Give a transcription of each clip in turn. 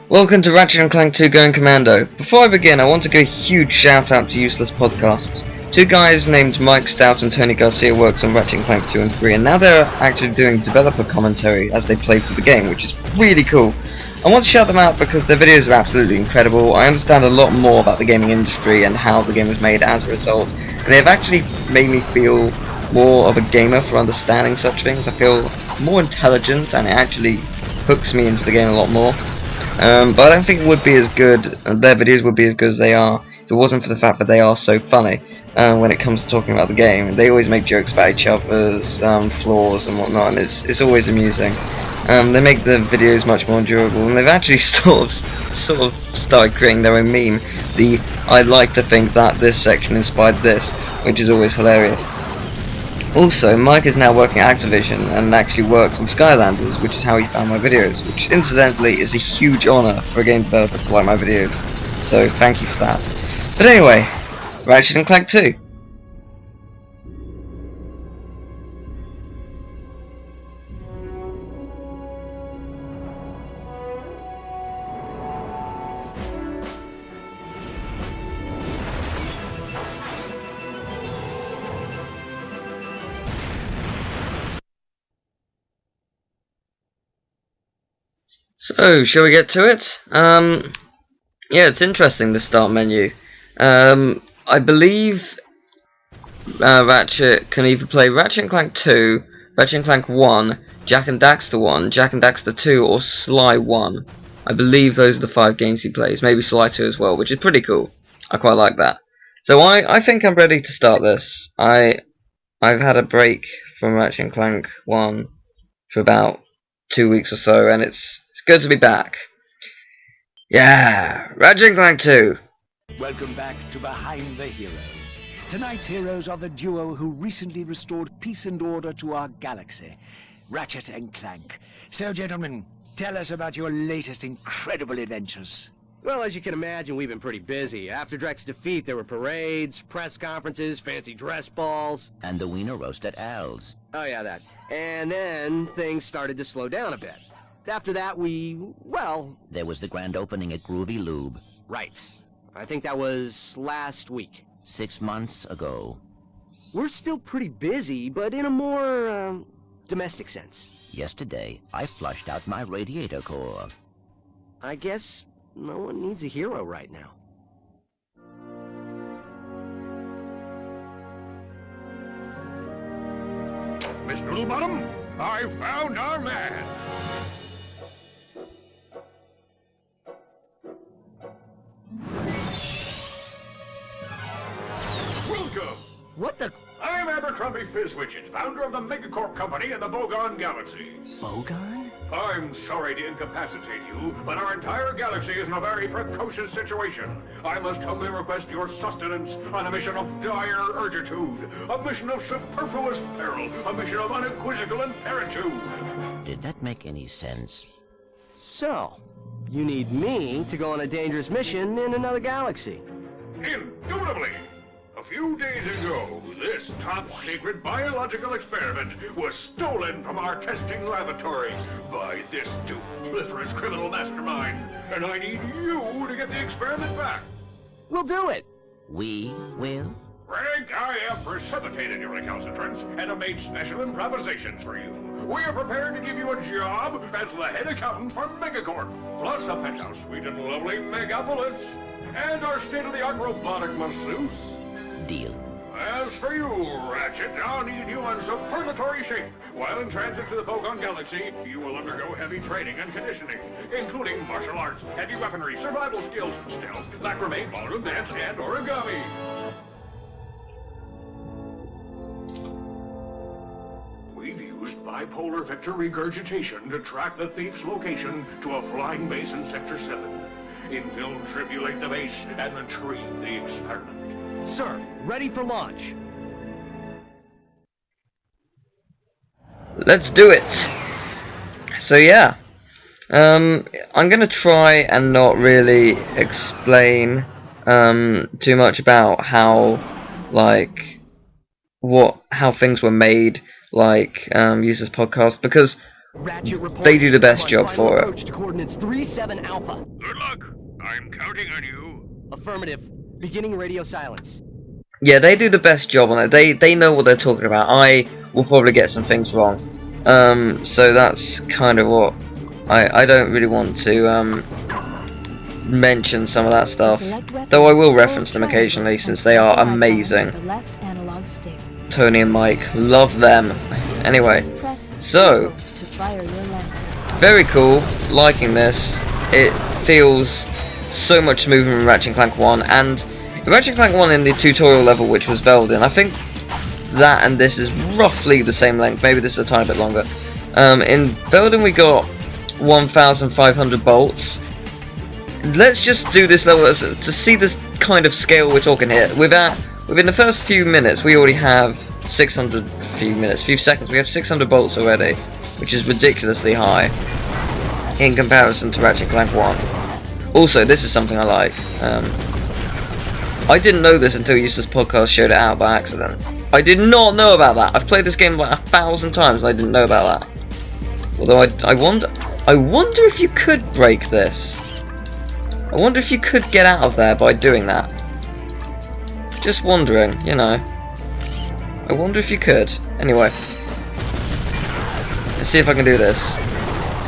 Welcome to Ratchet and Clank 2 Going Commando. Before I begin, I want to give a huge shout out to Useless Podcasts. Two guys named Mike Stout and Tony Garcia works on Ratchet and Clank 2 and 3, and now they're actually doing developer commentary as they play through the game, which is really cool. I want to shout them out because their videos are absolutely incredible. I understand a lot more about the gaming industry and how the game was made as a result, and they've actually made me feel more of a gamer for understanding such things. I feel more intelligent, and it actually hooks me into the game a lot more. But I don't think it would be as good, their videos would be as good as they are if it wasn't for the fact that they are so funny when it comes to talking about the game. They always make jokes about each other's flaws and whatnot, and it's always amusing. They make the videos much more enjoyable, and they've actually sort of started creating their own meme, the "I like to think that this section inspired this," which is always hilarious. Also, Mike is now working at Activision and actually works on Skylanders, which is how he found my videos, which incidentally is a huge honour for a game developer to like my videos, so thank you for that. But anyway, Ratchet and Clank 2. So, shall we get to it? Yeah, it's interesting, the start menu. I believe Ratchet can either play Ratchet and Clank 2, Ratchet and Clank 1, Jak and Daxter 1, Jak and Daxter 2, or Sly 1. I believe those are the 5 games he plays. Maybe Sly 2 as well, which is pretty cool. I quite like that. So I think I'm ready to start this. I've had a break from Ratchet and Clank 1 for about 2 weeks or so, and it's good to be back. Yeah, Ratchet and Clank 2. Welcome back to Behind the Hero. Tonight's heroes are the duo who recently restored peace and order to our galaxy, Ratchet and Clank. So, gentlemen, tell us about your latest incredible adventures. Well, as you can imagine, we've been pretty busy. After Drek's defeat, there were parades, press conferences, fancy dress balls. And the wiener roast at Al's. Oh yeah, that. And then things started to slow down a bit. After that, well... There was the grand opening at Groovy Lube. Right. I think that was last week. 6 months ago. We're still pretty busy, but in a more, domestic sense. Yesterday, I flushed out my radiator core. I guess no one needs a hero right now. Miss Littlebottom, I found our man. Welcome. What the... I'm Abercrombie Fizzwidget, founder of the Megacorp Company and the Bogon Galaxy. Bogon? I'm sorry to incapacitate you, but our entire galaxy is in a very precocious situation. I must humbly request your sustenance on a mission of dire urgitude, a mission of superfluous peril, a mission of unequivocal imperitude. Did that make any sense? So, you need me to go on a dangerous mission in another galaxy. Indubitably! A few days ago, this top-secret biological experiment was stolen from our testing laboratory by this dupliferous criminal mastermind, and I need you to get the experiment back. We'll do it! We will? Frank, I have precipitated your recalcitrance and have made special improvisations for you. We are prepared to give you a job as the head accountant for Megacorp, plus a penthouse suite in lovely Megapolis, and our state-of-the-art robotic masseuse. Deal. As for you, Ratchet, I'll need you in superlatory shape. While in transit to the Bogon Galaxy, you will undergo heavy training and conditioning, including martial arts, heavy weaponry, survival skills, stealth, macrame, ballroom dance, and origami. We've used bipolar vector regurgitation to track the thief's location to a flying base in Sector 7. Infiltrate the base and retrieve the experiment. Sir, ready for launch. Let's do it. So yeah, I'm gonna try and not really explain too much about how how things were made, like use this podcast, because Ratchet report. They do the best job Final for it. approach to coordinates 37 Alpha. Good luck. I'm counting on you. Affirmative. Beginning radio silence. Yeah, they do the best job on it. They know what they're talking about. I will probably get some things wrong. So that's kind of what I don't really want to mention some of that stuff. Though I will reference them occasionally since they are amazing. Tony and Mike, love them. Anyway, so very cool, liking this. It feels so much smoother than Ratchet & Clank 1, and Ratchet & Clank 1 in the tutorial level, which was Veldin, I think that and this is roughly the same length, maybe this is a tiny bit longer. In Veldin we got 1,500 bolts. Let's just do this level to see this kind of scale we're talking here. Within the first few minutes we already have few seconds, we have 600 bolts already, which is ridiculously high in comparison to Ratchet & Clank 1. Also, this is something I like. I didn't know this until Useless Podcast showed it out by accident. I did not know about that. I've played this game like 1,000 times and I didn't know about that. Although I wonder if you could break this. I wonder if you could get out of there by doing that. Just wondering, you know. I wonder if you could. Anyway. Let's see if I can do this.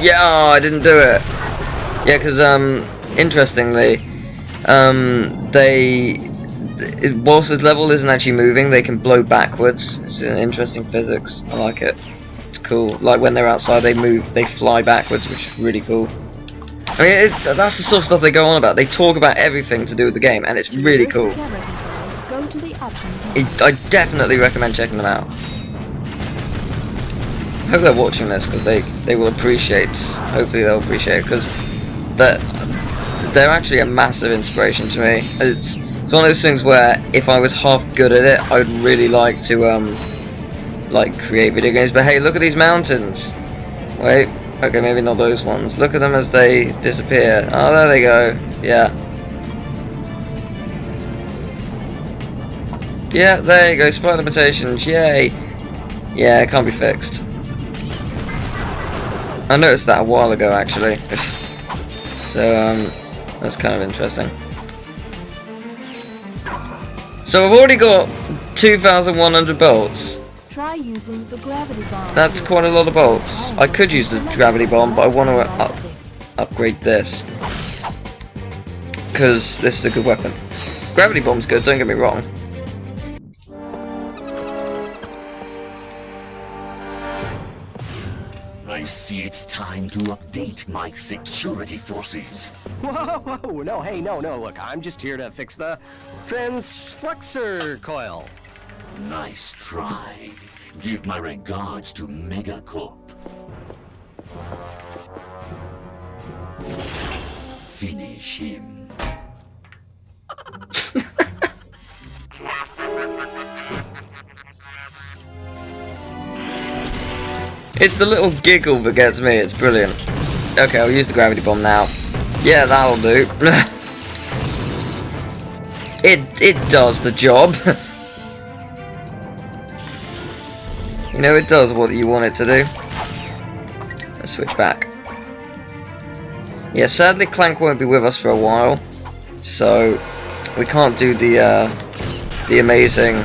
Yeah, I didn't do it. Yeah, because, interestingly, whilst this level isn't actually moving, they can blow backwards. It's an interesting physics. I like it. It's cool. Like when they're outside, they fly backwards, which is really cool. I mean, that's the sort of stuff they go on about. They talk about everything to do with the game, and it's really cool. I definitely recommend checking them out. I hope they're watching this because they will appreciate. Hopefully, they'll appreciate it because they're actually a massive inspiration to me. It's one of those things where if I was half good at it, I'd really like to like create video games. But hey, look at these mountains. Wait, okay, maybe not those ones. Look at them as they disappear. Oh, there they go. Yeah. Yeah, there you go. Sprite limitations. Yay. Yeah, it can't be fixed. I noticed that a while ago, actually. So that's kind of interesting. So I've already got 2,100 bolts. Try using the gravity bomb. That's quite a lot of bolts. I could use the gravity bomb, but I want to upgrade this because this is a good weapon. Gravity bomb's good. Don't get me wrong. I see it's time to update my security forces. Whoa, no, hey, no, look, I'm just here to fix the transflexor coil. Nice try. Give my regards to Megacorp. Finish him. It's the little giggle that gets me, it's brilliant. Okay, I'll use the gravity bomb now. Yeah, that'll do. It does the job. You know, it does what you want it to do. Let's switch back. Yeah, sadly Clank won't be with us for a while, so we can't do the amazing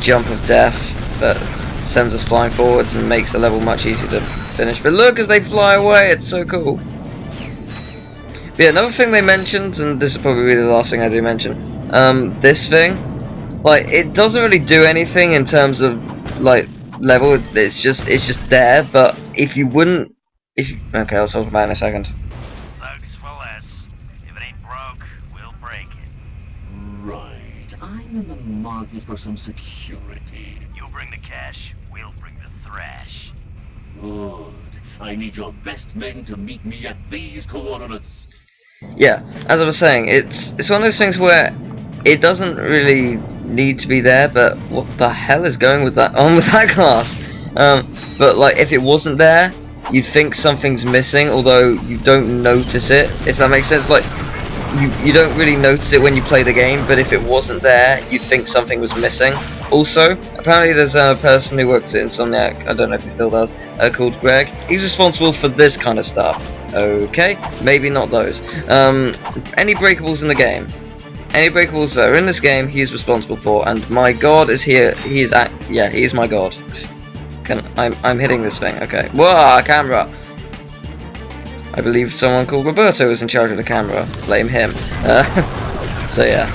jump of death that sends us flying forwards and makes the level much easier to finish. But look as they fly away, it's so cool. But yeah, another thing they mentioned, and this is probably the last thing I do mention, this thing, like, it doesn't really do anything in terms of like level. It's just there. But if you wouldn't, okay, I'll talk about it in a second. Thugs for less. If it ain't broke, we'll break it. Right. I'm in the market for some security. You bring the cash, we'll bring the thrash. Good. I need your best men to meet me at these coordinates. Yeah, as I was saying, it's one of those things where it doesn't really need to be there, but what the hell is going with that on with that class? But like, if it wasn't there, you'd think something's missing, although you don't notice it, if that makes sense. Like, you don't really notice it when you play the game, but if it wasn't there, you'd think something was missing. Also, apparently there's a person who works at Insomniac, I don't know if he still does, called Greg. He's responsible for this kind of stuff. Okay, maybe not those. Any breakables in the game, any breakables that are in this game, he's responsible for. And my god is here. Yeah, he's my god. I'm hitting this thing. Okay. Whoa, camera. I believe someone called Roberto was in charge of the camera. Blame him. So yeah.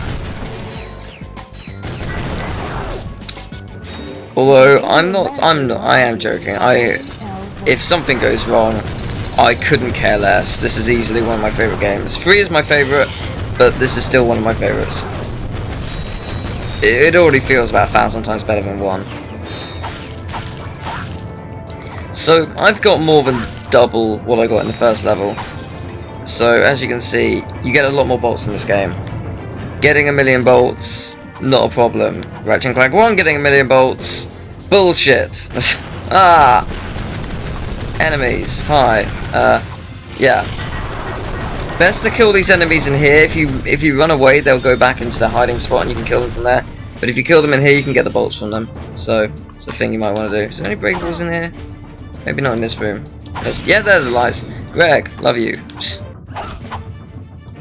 Although I am joking. If something goes wrong, I couldn't care less. This is easily one of my favorite games. 3 is my favorite, but this is still one of my favorites. It already feels about 1,000 times better than 1. So I've got more than double what I got in the first level. So as you can see, you get a lot more bolts in this game. Getting 1,000,000 bolts, not a problem. Ratchet and Clank 1 getting 1,000,000 bolts, bullshit. Ah, enemies. Hi. Yeah. Best to kill these enemies in here. If you run away, they'll go back into their hiding spot and you can kill them from there. But if you kill them in here, you can get the bolts from them. So it's a thing you might want to do. Is there any breakables in here? Maybe not in this room. Yeah, there's the lights. Greg, love you.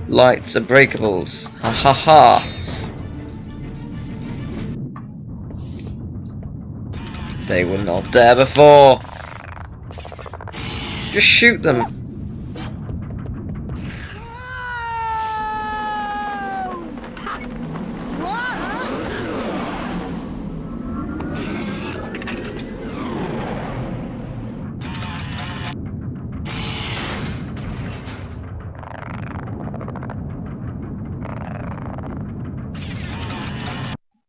Lights are breakables. Ha ha ha. They were not there before. Just shoot them.